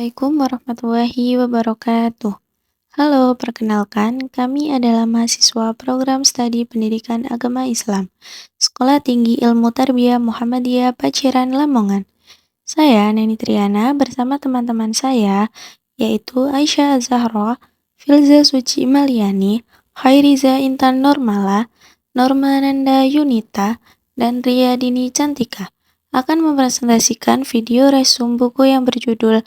Assalamualaikum warahmatullahi wabarakatuh. Halo, perkenalkan, kami adalah mahasiswa program studi pendidikan agama Islam, Sekolah Tinggi Ilmu Tarbiyah Muhammadiyah Paciran Lamongan. Saya, Neni Triana, bersama teman-teman saya, yaitu Aisyah Zahra, Filza Suci Maliani, Khairiza Intan Normala, Normananda Yunita, dan Riyadini Cantika, akan mempresentasikan video resum buku yang berjudul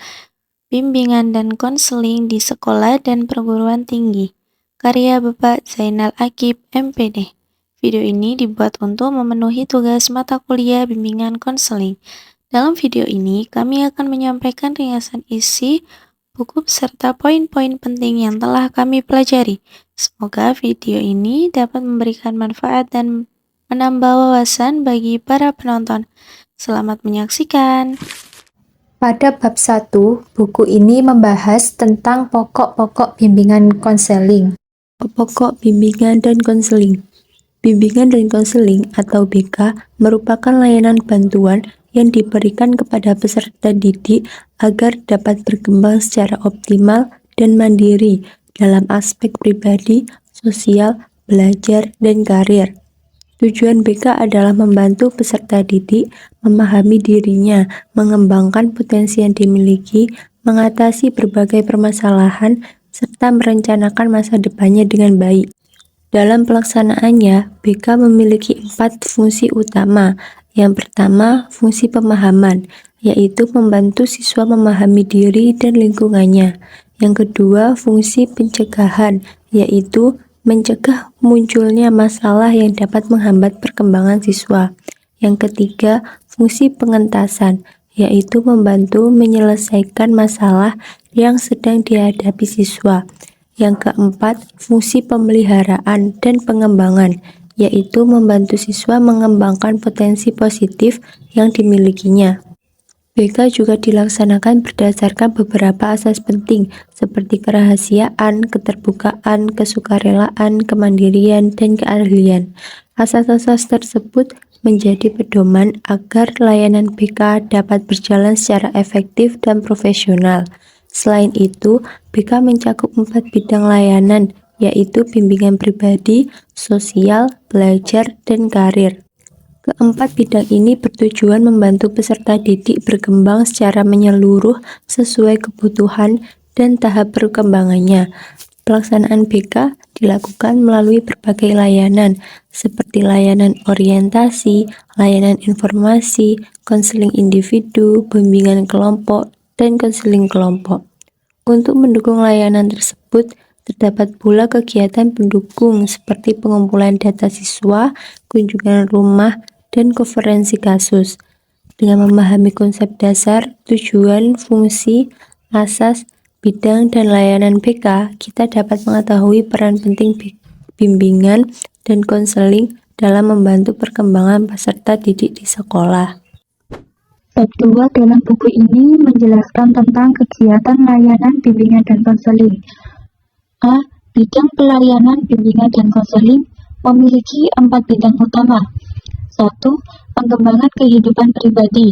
Bimbingan dan Konseling di Sekolah dan Perguruan Tinggi, karya Bapak Zainal Akib, MPD. Video ini dibuat untuk memenuhi tugas mata kuliah bimbingan konseling. Dalam video ini, kami akan menyampaikan ringkasan isi buku beserta poin-poin penting yang telah kami pelajari. Semoga video ini dapat memberikan manfaat dan menambah wawasan bagi para penonton. Selamat menyaksikan. Pada bab 1, buku ini membahas tentang pokok-pokok bimbingan konseling. Pokok bimbingan dan konseling. Bimbingan dan konseling atau BK merupakan layanan bantuan yang diberikan kepada peserta didik agar dapat berkembang secara optimal dan mandiri dalam aspek pribadi, sosial, belajar, dan karir. Tujuan BK adalah membantu peserta didik memahami dirinya, mengembangkan potensi yang dimiliki, mengatasi berbagai permasalahan, serta merencanakan masa depannya dengan baik. Dalam pelaksanaannya, BK memiliki 4 fungsi utama. Yang pertama, fungsi pemahaman, yaitu membantu siswa memahami diri dan lingkungannya. Yang kedua, fungsi pencegahan, yaitu mencegah munculnya masalah yang dapat menghambat perkembangan siswa. Yang ketiga, fungsi pengentasan, yaitu membantu menyelesaikan masalah yang sedang dihadapi siswa. Yang keempat, fungsi pemeliharaan dan pengembangan, yaitu membantu siswa mengembangkan potensi positif yang dimilikinya. BK juga dilaksanakan berdasarkan beberapa asas penting seperti kerahasiaan, keterbukaan, kesukarelaan, kemandirian, dan keahlian. Asas-asas tersebut menjadi pedoman agar layanan BK dapat berjalan secara efektif dan profesional. Selain itu, BK mencakup 4 bidang layanan, yaitu bimbingan pribadi, sosial, belajar, dan karir. Keempat bidang ini bertujuan membantu peserta didik berkembang secara menyeluruh sesuai kebutuhan dan tahap perkembangannya. Pelaksanaan BK dilakukan melalui berbagai layanan, seperti layanan orientasi, layanan informasi, konseling individu, bimbingan kelompok, dan konseling kelompok. Untuk mendukung layanan tersebut, terdapat pula kegiatan pendukung seperti pengumpulan data siswa, kunjungan rumah, dan konferensi kasus. Dengan memahami konsep dasar, tujuan, fungsi, asas, bidang, dan layanan BK, kita dapat mengetahui peran penting bimbingan dan konseling dalam membantu perkembangan peserta didik di sekolah. Bab 2 dalam buku ini menjelaskan tentang kegiatan layanan bimbingan dan konseling. A. Bidang pelayanan bimbingan dan konseling memiliki 4 bidang utama. 1. Pengembangan kehidupan pribadi,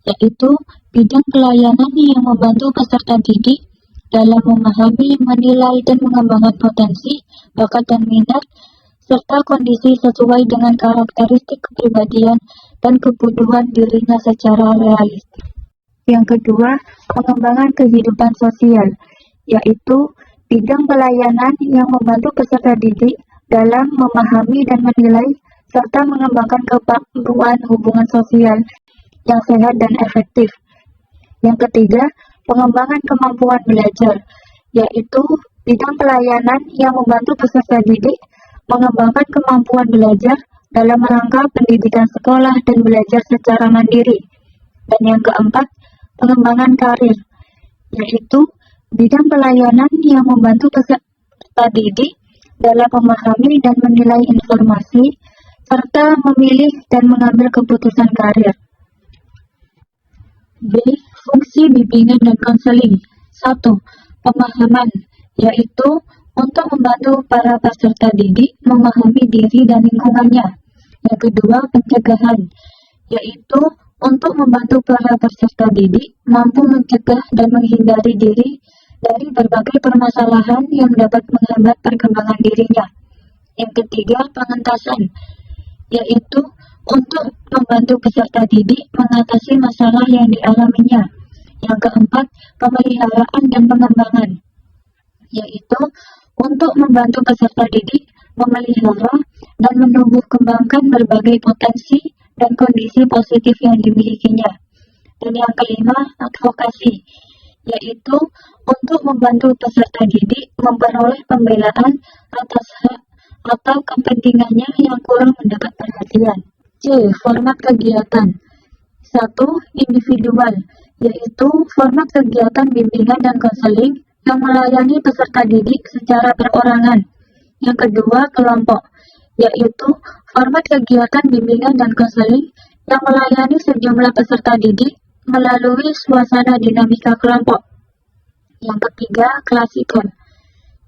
yaitu bidang pelayanan yang membantu peserta didik dalam memahami, menilai, dan mengembangkan potensi, bakat dan minat, serta kondisi sesuai dengan karakteristik kepribadian dan kebutuhan dirinya secara realistis. Yang kedua, pengembangan kehidupan sosial, yaitu bidang pelayanan yang membantu peserta didik dalam memahami dan menilai serta mengembangkan kemampuan hubungan sosial yang sehat dan efektif. Yang ketiga, pengembangan kemampuan belajar, yaitu bidang pelayanan yang membantu peserta didik mengembangkan kemampuan belajar dalam rangka pendidikan sekolah dan belajar secara mandiri. Dan yang keempat, pengembangan karir, yaitu bidang pelayanan yang membantu peserta didik dalam memahami dan menilai informasi serta memilih dan mengambil keputusan karir. B. Fungsi bimbingan dan konseling. 1. Pemahaman, yaitu untuk membantu para peserta didik memahami diri dan lingkungannya. Yang kedua, pencegahan, yaitu untuk membantu para peserta didik mampu mencegah dan menghindari diri dari berbagai permasalahan yang dapat menghambat perkembangan dirinya. Yang ketiga, pengentasan, yaitu untuk membantu peserta didik mengatasi masalah yang dialaminya. Yang keempat, pemeliharaan dan pengembangan, yaitu untuk membantu peserta didik memelihara dan menumbuh kembangkan berbagai potensi dan kondisi positif yang dimilikinya. Dan yang kelima, advokasi, yaitu untuk membantu peserta didik memperoleh pembelaan atas hak atau kepentingannya yang kurang mendapat perhatian. C. Format kegiatan. 1. Individual, yaitu format kegiatan bimbingan dan konseling yang melayani peserta didik secara perorangan. Yang kedua, kelompok, yaitu format kegiatan bimbingan dan konseling yang melayani sejumlah peserta didik melalui suasana dinamika kelompok. Yang ketiga, klasikan,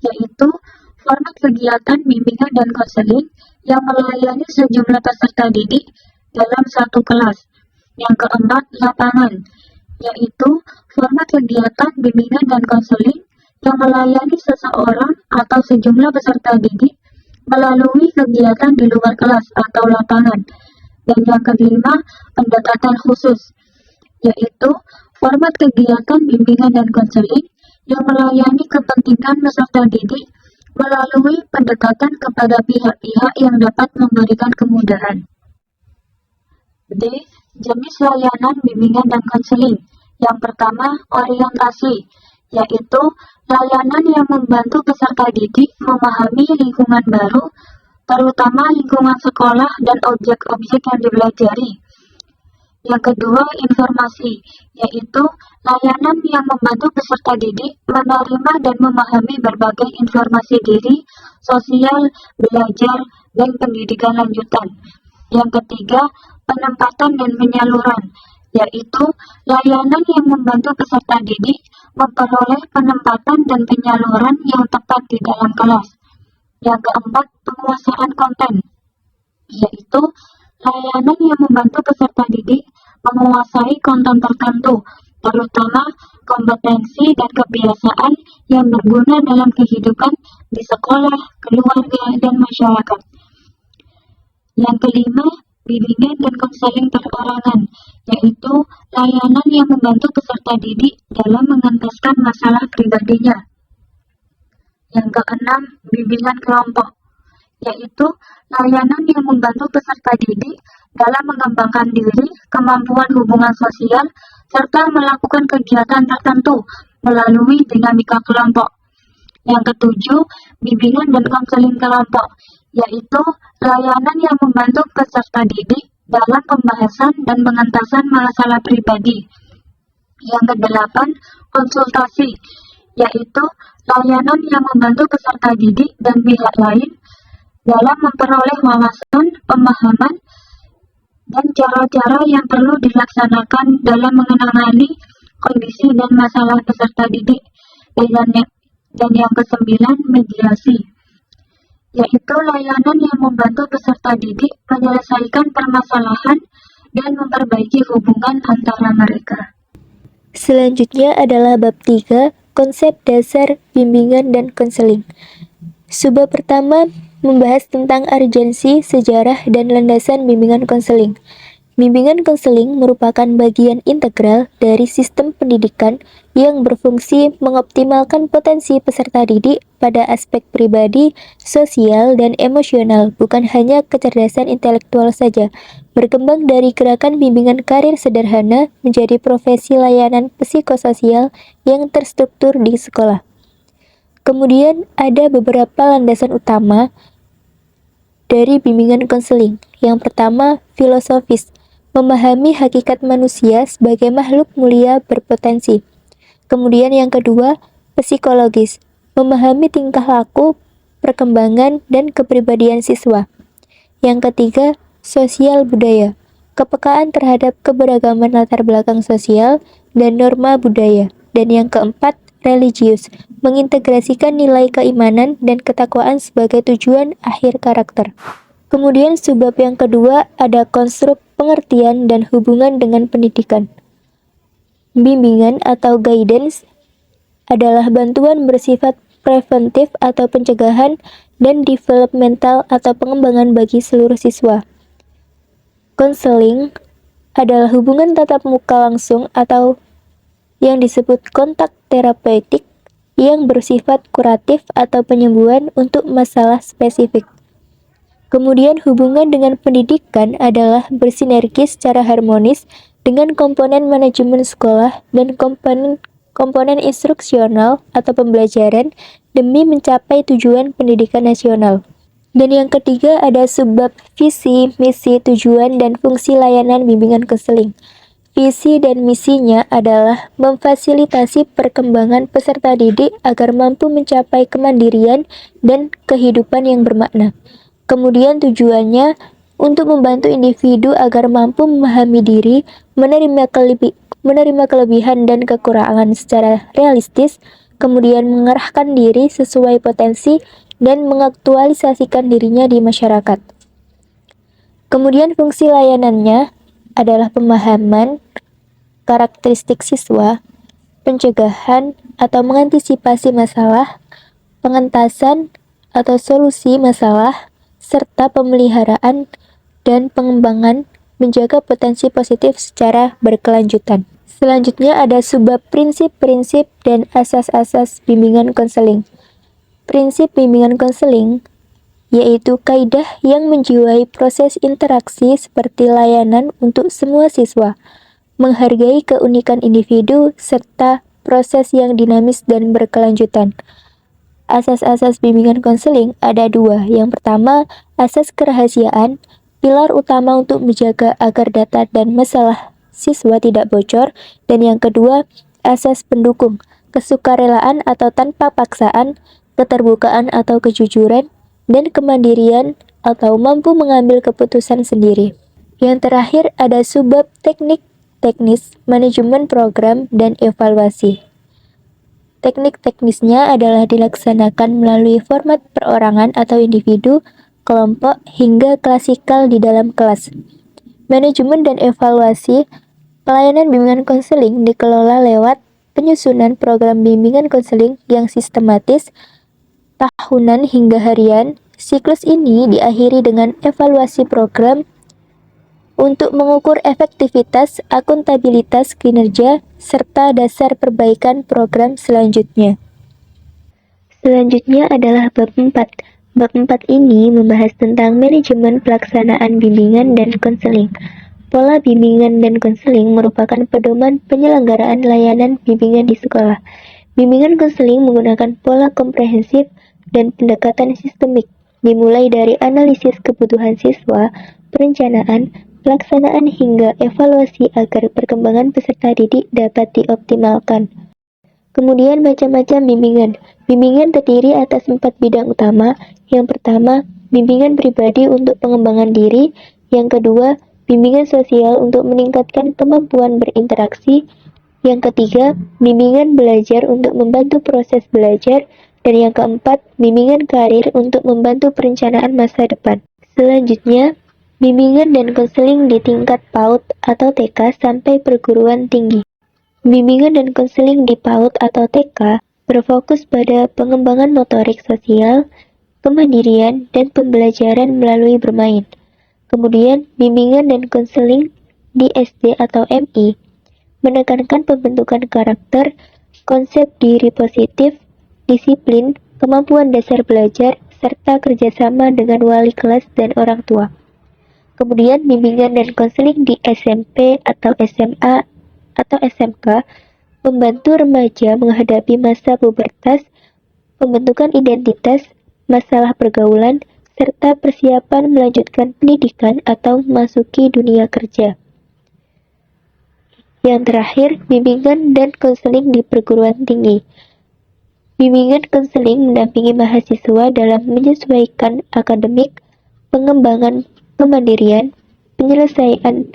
yaitu format kegiatan bimbingan dan konseling yang melayani sejumlah peserta didik dalam satu kelas. Yang keempat, lapangan, yaitu format kegiatan bimbingan dan konseling yang melayani seseorang atau sejumlah peserta didik melalui kegiatan di luar kelas atau lapangan. Dan yang kelima, pendekatan khusus, yaitu format kegiatan bimbingan dan konseling yang melayani kepentingan peserta didik melalui pendekatan kepada pihak-pihak yang dapat memberikan kemudahan. D. Jenis layanan bimbingan dan konseling. Yang pertama, orientasi, yaitu layanan yang membantu peserta didik memahami lingkungan baru, terutama lingkungan sekolah dan objek-objek yang dipelajari. Yang kedua, informasi, yaitu layanan yang membantu peserta didik menerima dan memahami berbagai informasi diri, sosial, belajar, dan pendidikan lanjutan. Yang ketiga, penempatan dan penyaluran, yaitu layanan yang membantu peserta didik memperoleh penempatan dan penyaluran yang tepat di dalam kelas. Yang keempat, penguasaan konten, yaitu layanan yang membantu peserta didik menguasai konten tertentu, terutama kompetensi dan kebiasaan yang berguna dalam kehidupan di sekolah, keluarga, dan masyarakat. Yang kelima, bimbingan dan konseling perorangan, yaitu layanan yang membantu peserta didik dalam mengentaskan masalah pribadinya. Yang keenam, bimbingan kelompok, yaitu layanan yang membantu peserta didik dalam mengembangkan diri, kemampuan hubungan sosial, serta melakukan kegiatan tertentu melalui dinamika kelompok. Yang ketujuh, bimbingan dan konseling kelompok, yaitu layanan yang membantu peserta didik dalam pembahasan dan pengentasan masalah pribadi. Yang kedelapan, konsultasi, yaitu layanan yang membantu peserta didik dan pihak lain dalam memperoleh wawasan, pemahaman, dan cara-cara yang perlu dilaksanakan dalam menangani kondisi dan masalah peserta didik. Dan yang kesembilan, mediasi, yaitu layanan yang membantu peserta didik menyelesaikan permasalahan dan memperbaiki hubungan antara mereka. Selanjutnya adalah bab 3, konsep dasar bimbingan dan konseling. Subbab pertama membahas tentang urgensi, sejarah, dan landasan bimbingan konseling. Bimbingan konseling merupakan bagian integral dari sistem pendidikan yang berfungsi mengoptimalkan potensi peserta didik pada aspek pribadi, sosial, dan emosional, bukan hanya kecerdasan intelektual saja. Berkembang dari gerakan bimbingan karir sederhana menjadi profesi layanan psikososial yang terstruktur di sekolah. Kemudian ada beberapa landasan utama dari bimbingan konseling. Yang pertama, filosofis, memahami hakikat manusia sebagai makhluk mulia berpotensi. Kemudian yang kedua, psikologis, memahami tingkah laku, perkembangan, dan kepribadian siswa. Yang ketiga, sosial budaya, kepekaan terhadap keberagaman latar belakang sosial dan norma budaya. Dan yang keempat, religius, mengintegrasikan nilai keimanan dan ketakwaan sebagai tujuan akhir karakter. Kemudian subbab yang kedua ada konstruk pengertian dan hubungan dengan pendidikan. Bimbingan atau guidance adalah bantuan bersifat preventif atau pencegahan dan developmental atau pengembangan bagi seluruh siswa. Konseling adalah hubungan tatap muka langsung atau yang disebut kontak terapeutik yang bersifat kuratif atau penyembuhan untuk masalah spesifik. Kemudian hubungan dengan pendidikan adalah bersinergi secara harmonis dengan komponen manajemen sekolah dan komponen instruksional atau pembelajaran demi mencapai tujuan pendidikan nasional. Dan yang ketiga ada subbab visi, misi, tujuan, dan fungsi layanan bimbingan konseling. Visi dan misinya adalah memfasilitasi perkembangan peserta didik agar mampu mencapai kemandirian dan kehidupan yang bermakna. Kemudian tujuannya untuk membantu individu agar mampu memahami diri, menerima kelebihan dan kekurangan secara realistis, kemudian mengarahkan diri sesuai potensi dan mengaktualisasikan dirinya di masyarakat. Kemudian fungsi layanannya adalah pemahaman karakteristik siswa, pencegahan atau mengantisipasi masalah, pengentasan atau solusi masalah, serta pemeliharaan dan pengembangan menjaga potensi positif secara berkelanjutan. Selanjutnya ada subbab prinsip-prinsip dan asas-asas bimbingan konseling. Prinsip bimbingan konseling yaitu kaidah yang menjiwai proses interaksi seperti layanan untuk semua siswa, menghargai keunikan individu, serta proses yang dinamis dan berkelanjutan. Asas-asas bimbingan konseling ada dua. Yang pertama, asas kerahasiaan, pilar utama untuk menjaga agar data dan masalah siswa tidak bocor. Dan yang kedua, asas pendukung, kesukarelaan atau tanpa paksaan, keterbukaan atau kejujuran, dan kemandirian atau mampu mengambil keputusan sendiri. Yang terakhir ada subbab teknis, manajemen program, dan evaluasi. Teknik teknisnya adalah dilaksanakan melalui format perorangan atau individu, kelompok, hingga klasikal di dalam kelas. Manajemen dan evaluasi, pelayanan bimbingan konseling dikelola lewat penyusunan program bimbingan konseling yang sistematis, tahunan hingga harian. Siklus ini diakhiri dengan evaluasi program untuk mengukur efektivitas, akuntabilitas kinerja, serta dasar perbaikan program selanjutnya. Selanjutnya adalah bab 4. Bab 4 ini membahas tentang manajemen pelaksanaan bimbingan dan konseling. Pola bimbingan dan konseling merupakan pedoman penyelenggaraan layanan bimbingan di sekolah. Bimbingan konseling menggunakan pola komprehensif dan pendekatan sistemik, dimulai dari analisis kebutuhan siswa, perencanaan, pelaksanaan hingga evaluasi agar perkembangan peserta didik dapat dioptimalkan. Kemudian macam-macam bimbingan. Bimbingan terdiri atas 4 bidang utama. Yang pertama, bimbingan pribadi untuk pengembangan diri. Yang kedua, bimbingan sosial untuk meningkatkan kemampuan berinteraksi. Yang ketiga, bimbingan belajar untuk membantu proses belajar. Dan yang keempat, bimbingan karir untuk membantu perencanaan masa depan. Selanjutnya, bimbingan dan konseling di tingkat PAUD atau TK sampai perguruan tinggi. Bimbingan dan konseling di PAUD atau TK berfokus pada pengembangan motorik sosial, kemandirian, dan pembelajaran melalui bermain. Kemudian, bimbingan dan konseling di SD atau MI menekankan pembentukan karakter, konsep diri positif, disiplin, kemampuan dasar belajar, serta kerjasama dengan wali kelas dan orang tua. Kemudian bimbingan dan konseling di SMP atau SMA atau SMK membantu remaja menghadapi masa pubertas, pembentukan identitas, masalah pergaulan, serta persiapan melanjutkan pendidikan atau memasuki dunia kerja. Yang terakhir, bimbingan dan konseling di perguruan tinggi. Bimbingan konseling mendampingi mahasiswa dalam menyesuaikan akademik, pengembangan kemandirian, penyelesaian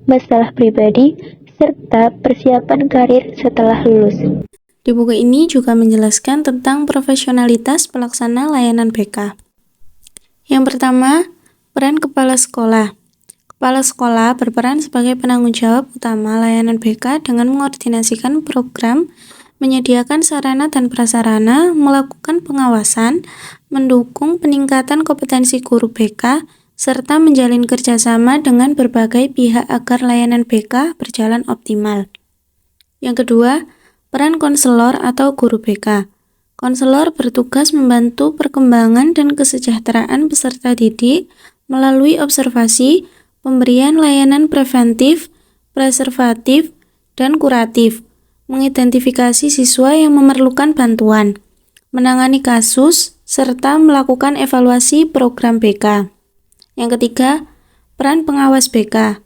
masalah pribadi, serta persiapan karir setelah lulus. Di buku ini juga menjelaskan tentang profesionalitas pelaksana layanan BK. Yang pertama, Peran kepala sekolah. Kepala sekolah berperan sebagai penanggung jawab utama layanan BK dengan mengordinasikan program, menyediakan sarana dan prasarana, melakukan pengawasan, mendukung peningkatan kompetensi guru BK, serta menjalin kerjasama dengan berbagai pihak agar layanan BK berjalan optimal. Yang kedua, peran konselor atau guru BK. Konselor bertugas membantu perkembangan dan kesejahteraan peserta didik melalui observasi, pemberian layanan preventif, preservatif, dan kuratif, mengidentifikasi siswa yang memerlukan bantuan, menangani kasus, serta melakukan evaluasi program BK. Yang ketiga, peran pengawas BK.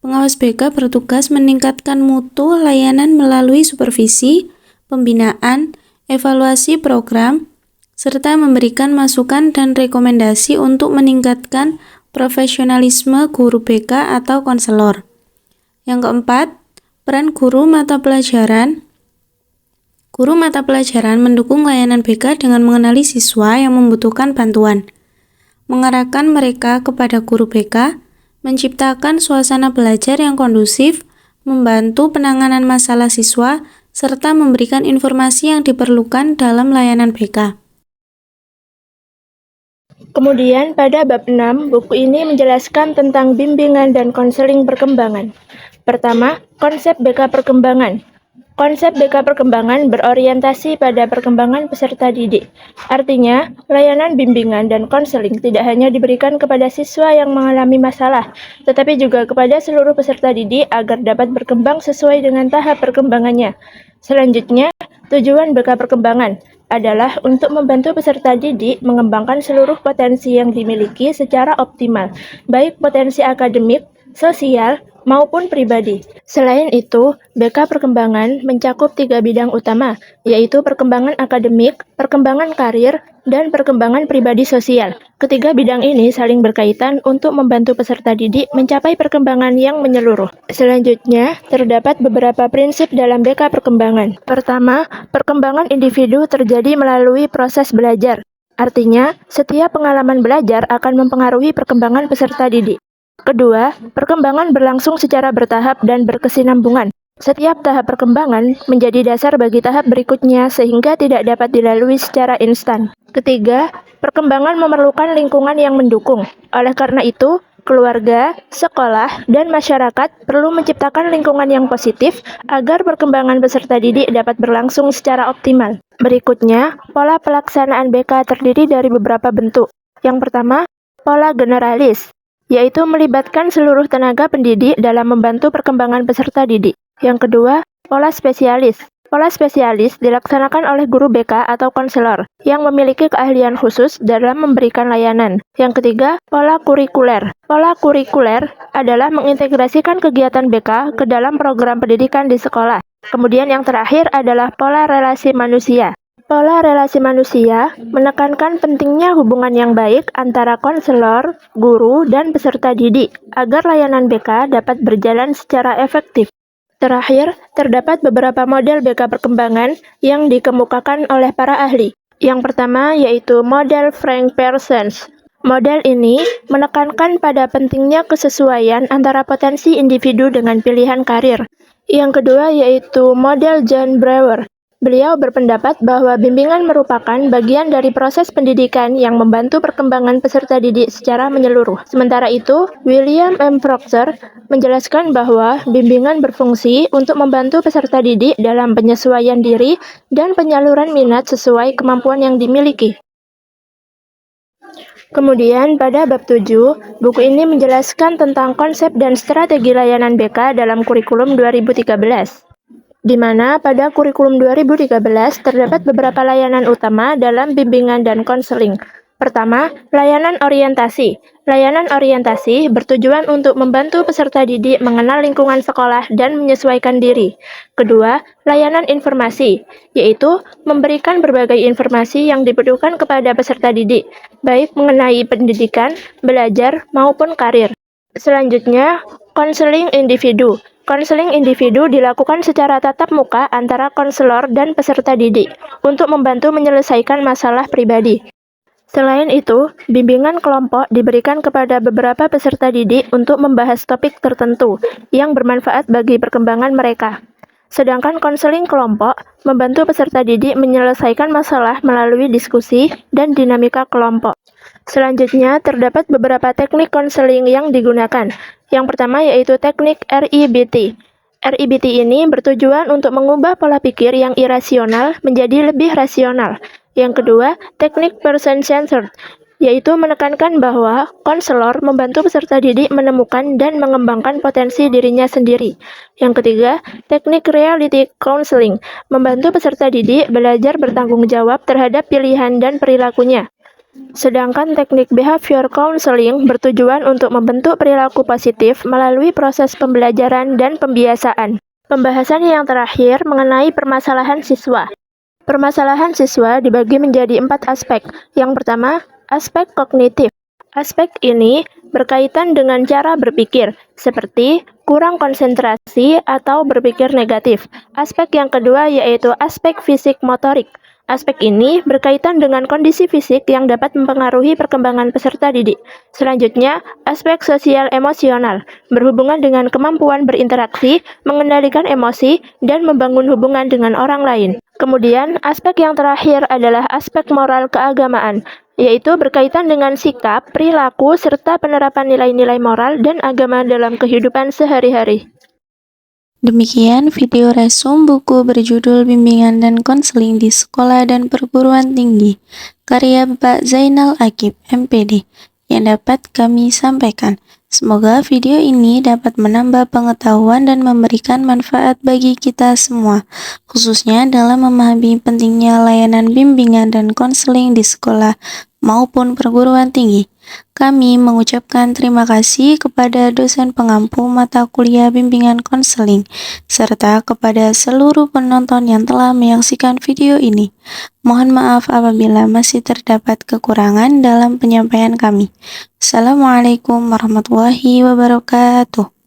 Pengawas BK bertugas meningkatkan mutu layanan melalui supervisi, pembinaan, evaluasi program, serta memberikan masukan dan rekomendasi untuk meningkatkan profesionalisme guru BK atau konselor. Yang keempat, peran guru mata pelajaran. Guru mata pelajaran mendukung layanan BK dengan mengenali siswa yang membutuhkan bantuan, mengarahkan mereka kepada guru BK, menciptakan suasana belajar yang kondusif, membantu penanganan masalah siswa, serta memberikan informasi yang diperlukan dalam layanan BK. Kemudian pada bab 6, buku ini menjelaskan tentang bimbingan dan konseling perkembangan. Pertama, konsep BK perkembangan. Konsep BK perkembangan berorientasi pada perkembangan peserta didik. Artinya, layanan bimbingan dan konseling tidak hanya diberikan kepada siswa yang mengalami masalah, tetapi juga kepada seluruh peserta didik agar dapat berkembang sesuai dengan tahap perkembangannya. Selanjutnya, tujuan BK perkembangan adalah untuk membantu peserta didik mengembangkan seluruh potensi yang dimiliki secara optimal, baik potensi akademik, sosial, maupun pribadi. Selain itu, BK perkembangan mencakup 3 bidang utama, yaitu perkembangan akademik, perkembangan karir, dan perkembangan pribadi sosial. Ketiga bidang ini saling berkaitan untuk membantu peserta didik mencapai perkembangan yang menyeluruh. Selanjutnya, terdapat beberapa prinsip dalam BK perkembangan. Pertama, perkembangan individu terjadi melalui proses belajar. Artinya, setiap pengalaman belajar akan mempengaruhi perkembangan peserta didik. Kedua, perkembangan berlangsung secara bertahap dan berkesinambungan. Setiap tahap perkembangan menjadi dasar bagi tahap berikutnya sehingga tidak dapat dilalui secara instan. Ketiga, perkembangan memerlukan lingkungan yang mendukung. Oleh karena itu, keluarga, sekolah, dan masyarakat perlu menciptakan lingkungan yang positif agar perkembangan peserta didik dapat berlangsung secara optimal. Berikutnya, pola pelaksanaan BK terdiri dari beberapa bentuk. Yang pertama, pola generalis, yaitu melibatkan seluruh tenaga pendidik dalam membantu perkembangan peserta didik. Yang kedua, pola spesialis. Pola spesialis dilaksanakan oleh guru BK atau konselor yang memiliki keahlian khusus dalam memberikan layanan. Yang ketiga, pola kurikuler. Pola kurikuler adalah mengintegrasikan kegiatan BK ke dalam program pendidikan di sekolah. Kemudian yang terakhir adalah pola relasi manusia. Pola relasi manusia menekankan pentingnya hubungan yang baik antara konselor, guru, dan peserta didik agar layanan BK dapat berjalan secara efektif. Terakhir, terdapat beberapa model BK perkembangan yang dikemukakan oleh para ahli. Yang pertama yaitu model Frank Parsons. Model ini menekankan pada pentingnya kesesuaian antara potensi individu dengan pilihan karir. Yang kedua yaitu model John Brewer. Beliau berpendapat bahwa bimbingan merupakan bagian dari proses pendidikan yang membantu perkembangan peserta didik secara menyeluruh. Sementara itu, William M. Proctor menjelaskan bahwa bimbingan berfungsi untuk membantu peserta didik dalam penyesuaian diri dan penyaluran minat sesuai kemampuan yang dimiliki. Kemudian, pada bab 7, buku ini menjelaskan tentang konsep dan strategi layanan BK dalam kurikulum 2013. Di mana pada kurikulum 2013 terdapat beberapa layanan utama dalam bimbingan dan konseling. Pertama, layanan orientasi. Layanan orientasi bertujuan untuk membantu peserta didik mengenal lingkungan sekolah dan menyesuaikan diri. Kedua, layanan informasi, yaitu memberikan berbagai informasi yang dibutuhkan kepada peserta didik, baik mengenai pendidikan, belajar, maupun karir. Selanjutnya, konseling individu. Konseling individu dilakukan secara tatap muka antara konselor dan peserta didik untuk membantu menyelesaikan masalah pribadi. Selain itu, bimbingan kelompok diberikan kepada beberapa peserta didik untuk membahas topik tertentu yang bermanfaat bagi perkembangan mereka. Sedangkan konseling kelompok membantu peserta didik menyelesaikan masalah melalui diskusi dan dinamika kelompok. Selanjutnya, terdapat beberapa teknik konseling yang digunakan. Yang pertama yaitu teknik RIBT. RIBT ini bertujuan untuk mengubah pola pikir yang irasional menjadi lebih rasional. Yang kedua, teknik person-centered, yaitu menekankan bahwa konselor membantu peserta didik menemukan dan mengembangkan potensi dirinya sendiri. Yang ketiga, teknik reality counseling, membantu peserta didik belajar bertanggung jawab terhadap pilihan dan perilakunya. Sedangkan teknik behavior counseling bertujuan untuk membentuk perilaku positif melalui proses pembelajaran dan pembiasaan. Pembahasan yang terakhir mengenai permasalahan siswa. Permasalahan siswa dibagi menjadi 4 aspek. Yang pertama, aspek kognitif. Aspek ini berkaitan dengan cara berpikir, seperti kurang konsentrasi atau berpikir negatif. Aspek yang kedua yaitu aspek fisik motorik. Aspek ini berkaitan dengan kondisi fisik yang dapat mempengaruhi perkembangan peserta didik. Selanjutnya, aspek sosial emosional, berhubungan dengan kemampuan berinteraksi, mengendalikan emosi, dan membangun hubungan dengan orang lain. Kemudian, aspek yang terakhir adalah aspek moral keagamaan, yaitu berkaitan dengan sikap, perilaku, serta penerapan nilai-nilai moral dan agama dalam kehidupan sehari-hari. Demikian video resum buku berjudul Bimbingan dan Konseling di Sekolah dan Perguruan Tinggi, karya Bapak Zainal Akib, MPD, yang dapat kami sampaikan. Semoga video ini dapat menambah pengetahuan dan memberikan manfaat bagi kita semua, khususnya dalam memahami pentingnya layanan bimbingan dan konseling di sekolah maupun perguruan tinggi. Kami mengucapkan terima kasih kepada dosen pengampu mata kuliah bimbingan konseling, serta kepada seluruh penonton yang telah menyaksikan video ini. Mohon maaf apabila masih terdapat kekurangan dalam penyampaian kami. Assalamualaikum warahmatullahi wabarakatuh.